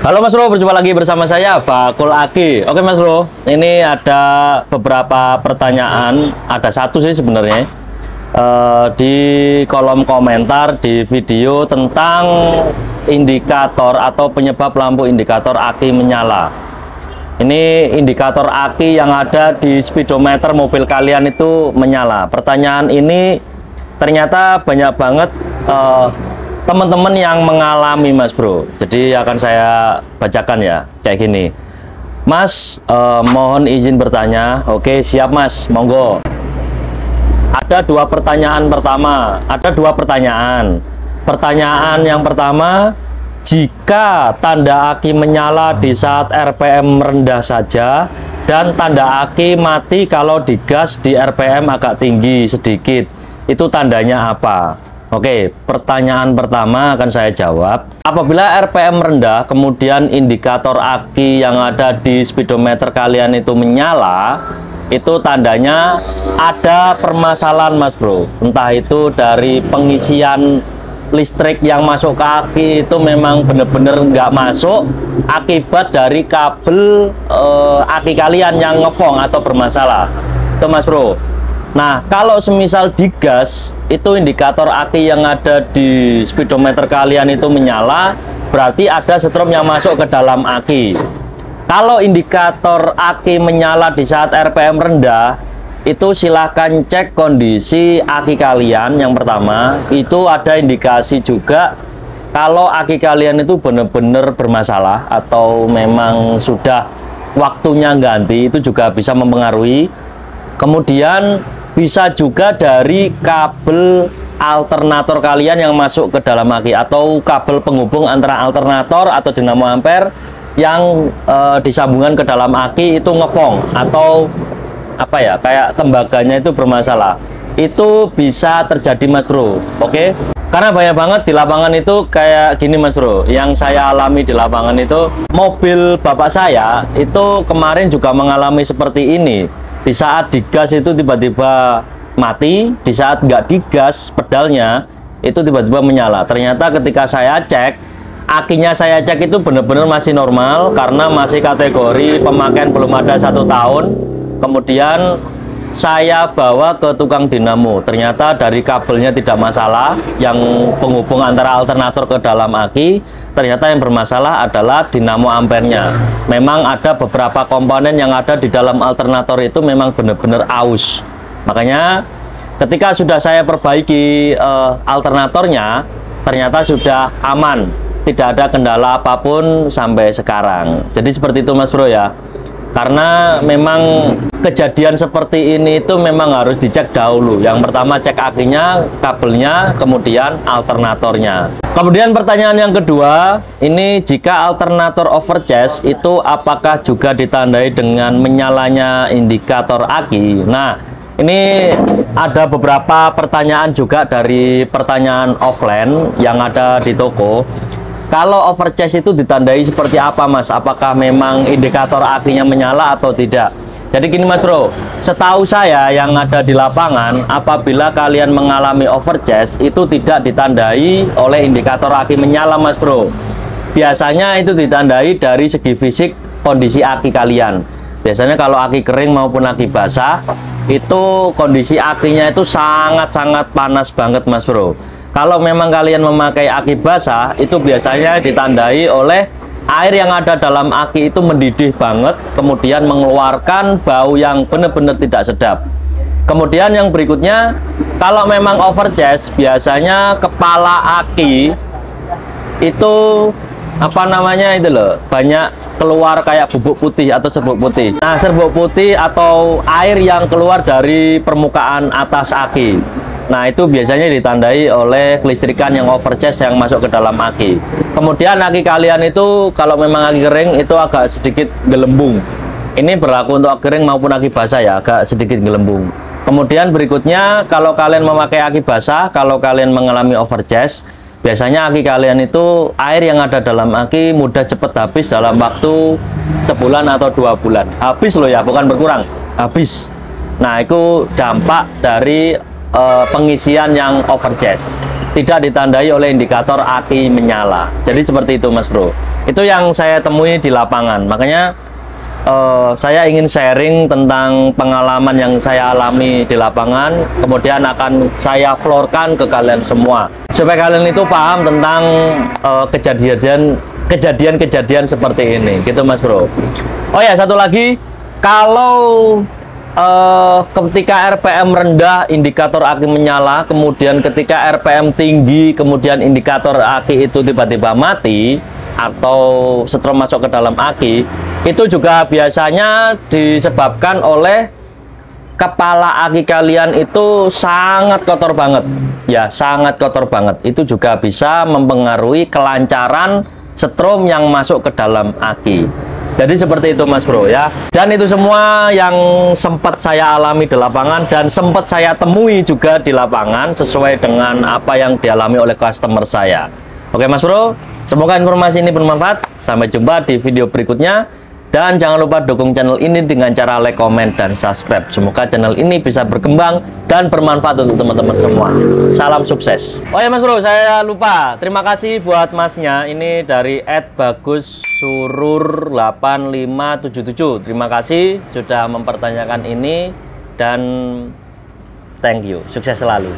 Halo Mas Bro, berjumpa lagi bersama saya Bakul Agi. Oke Mas Bro, ini ada beberapa pertanyaan, ada satu sih sebenarnya di kolom komentar di video tentang indikator atau penyebab lampu indikator aki menyala. Ini indikator aki yang ada di speedometer mobil kalian itu menyala. Pertanyaan ini ternyata banyak banget teman-teman yang mengalami Mas Bro. Jadi akan saya bacakan ya, kayak gini. Mas, mohon izin bertanya. Oke, siap Mas, monggo. Ada dua pertanyaan pertama. Ada dua pertanyaan. Pertanyaan yang pertama, jika tanda aki menyala di saat RPM rendah saja dan tanda aki mati kalau digas di RPM agak tinggi sedikit, itu tandanya apa? Oke, pertanyaan pertama akan saya jawab. Apabila RPM rendah, kemudian indikator aki yang ada di speedometer kalian itu menyala, itu tandanya ada permasalahan Mas Bro. Entah itu dari pengisian listrik yang masuk ke aki itu memang benar-benar nggak masuk, akibat dari kabel aki kalian yang ngefong atau bermasalah. Itu Mas Bro. Nah, kalau semisal digas, itu indikator aki yang ada di speedometer kalian itu menyala, berarti ada setrum yang masuk ke dalam aki. Kalau indikator aki menyala di saat RPM rendah, itu silahkan cek kondisi aki kalian. Yang pertama, itu ada indikasi juga kalau aki kalian itu benar-benar bermasalah atau memang sudah waktunya ganti, itu juga bisa mempengaruhi. Kemudian bisa juga dari kabel alternator kalian yang masuk ke dalam aki atau kabel penghubung antara alternator atau dinamo ampere yang disambungkan ke dalam aki itu ngefong atau apa ya, kayak tembaganya itu bermasalah. Itu bisa terjadi Mas Bro. Oke, karena banyak banget di lapangan itu kayak gini Mas Bro. Yang saya alami di lapangan itu, mobil bapak saya itu kemarin juga mengalami seperti ini. Di saat digas itu tiba-tiba mati, di saat nggak digas pedalnya itu tiba-tiba menyala. Ternyata ketika saya cek, akinya saya cek itu benar-benar masih normal karena masih kategori pemakaian belum ada 1 tahun. Kemudian saya bawa ke tukang dinamo, ternyata dari kabelnya tidak masalah, yang penghubung antara alternator ke dalam aki. Ternyata yang bermasalah adalah dinamo ampernya. Memang ada beberapa komponen yang ada di dalam alternator itu memang benar-benar aus. Makanya ketika sudah saya perbaiki alternatornya, ternyata sudah aman, tidak ada kendala apapun sampai sekarang. Jadi seperti itu Mas Bro ya. Karena memang kejadian seperti ini itu memang harus dicek dahulu. Yang pertama cek akinya, kabelnya, kemudian alternatornya. Kemudian pertanyaan yang kedua, ini jika alternator overcharge itu apakah juga ditandai dengan menyalanya indikator aki? Nah, ini ada beberapa pertanyaan juga dari pertanyaan offline yang ada di toko. Kalau overcharge itu ditandai seperti apa Mas? Apakah memang indikator akinya menyala atau tidak? Jadi gini Mas Bro, setahu saya yang ada di lapangan, apabila kalian mengalami overcharge itu tidak ditandai oleh indikator aki menyala Mas Bro. Biasanya itu ditandai dari segi fisik kondisi aki kalian. Biasanya kalau aki kering maupun aki basah, itu kondisi akinya itu sangat-sangat panas banget Mas Bro. Kalau memang kalian memakai aki basah, itu biasanya ditandai oleh air yang ada dalam aki itu mendidih banget, kemudian mengeluarkan bau yang benar-benar tidak sedap. Kemudian yang berikutnya, kalau memang overcharge, biasanya kepala aki itu apa namanya itu loh, banyak keluar kayak bubuk putih atau serbuk putih. Nah, serbuk putih atau air yang keluar dari permukaan atas aki. Nah, itu biasanya ditandai oleh kelistrikan yang overcharge yang masuk ke dalam aki. Kemudian aki kalian itu kalau memang aki kering itu agak sedikit gelembung. Ini berlaku untuk aki kering maupun aki basah ya, agak sedikit gelembung. Kemudian berikutnya, kalau kalian memakai aki basah, kalau kalian mengalami overcharge, biasanya aki kalian itu air yang ada dalam aki mudah cepat habis dalam waktu sebulan atau 2 bulan. Habis loh ya, bukan berkurang, habis. Nah, itu dampak dari pengisian yang overcharge. tidak ditandai oleh indikator aki menyala. Jadi seperti itu Mas Bro. Itu yang saya temui di lapangan. Makanya saya ingin sharing tentang pengalaman yang saya alami di lapangan, kemudian akan saya floorkan ke kalian semua supaya kalian itu paham tentang kejadian-kejadian seperti ini, gitu Mas Bro. Oh ya, satu lagi, kalau ketika RPM rendah indikator aki menyala, kemudian ketika RPM tinggi kemudian indikator aki itu tiba-tiba mati atau setrum masuk ke dalam aki, itu juga biasanya disebabkan oleh kepala aki kalian itu sangat kotor banget ya, sangat kotor banget. Itu juga bisa mempengaruhi kelancaran setrum yang masuk ke dalam aki. Jadi seperti itu Mas Bro ya. Dan itu semua yang sempat saya alami di lapangan dan sempat saya temui juga di lapangan sesuai dengan apa yang dialami oleh customer saya. Oke Mas Bro, semoga informasi ini bermanfaat. Sampai jumpa di video berikutnya. Dan jangan lupa dukung channel ini dengan cara like, comment, dan subscribe. Semoga channel ini bisa berkembang dan bermanfaat untuk teman-teman semua. Salam sukses. Oh ya Mas Bro, saya lupa. Terima kasih buat masnya. Ini dari @bagussurur8577. Terima kasih sudah mempertanyakan ini. Dan thank you. Sukses selalu.